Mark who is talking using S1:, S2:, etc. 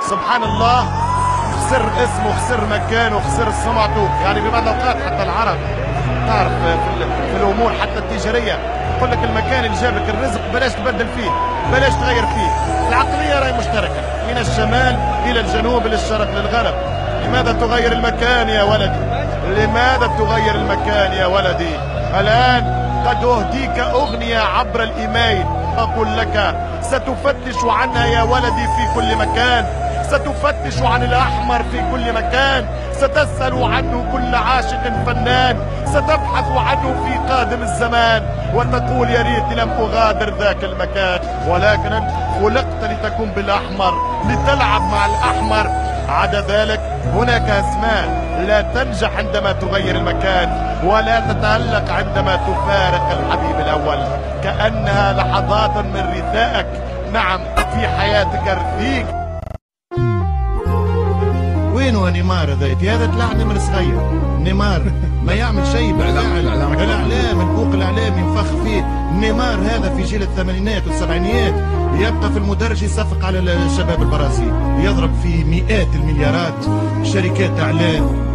S1: سبحان الله، خسر اسمه، خسر مكانه، خسر سمعته. يعني في بعض الاوقات حتى العرب تعرف في الامور حتى التجاريه يقول لك المكان اللي جابك الرزق بلاش تبدل فيه، بلاش تغير فيه. العقليه راهي مشتركه من الشمال الى الجنوب، الى الشرق للغرب. لماذا تغير المكان يا ولدي؟ لماذا تغير المكان يا ولدي؟ الان قد اهديك اغنيه عبر الايميل، اقول لك ستفتش عنها يا ولدي في كل مكان، ستفتش عن الأحمر في كل مكان، ستسأل عنه كل عاشق فنان، ستبحث عنه في قادم الزمان وتقول يا ريت لم أغادر ذاك المكان، ولكن خلقت لتكون بالأحمر، لتلعب مع الأحمر. عدا ذلك هناك أسماء لا تنجح عندما تغير المكان، ولا تتألق عندما تفارق الحبيب الأول، كأنها لحظات من رثائك. نعم، في حياتك رفيق. وينه نيمار هذا طلع نمر صغير، نيمار ما يعمل شيء الاعلام البوق الاعلام ينفخ فيه. نيمار هذا في جيل الثمانينات والسبعينيات يبقى في المدرج يصفق على الشباب البرازيل، يضرب في مئات المليارات، شركات اعلام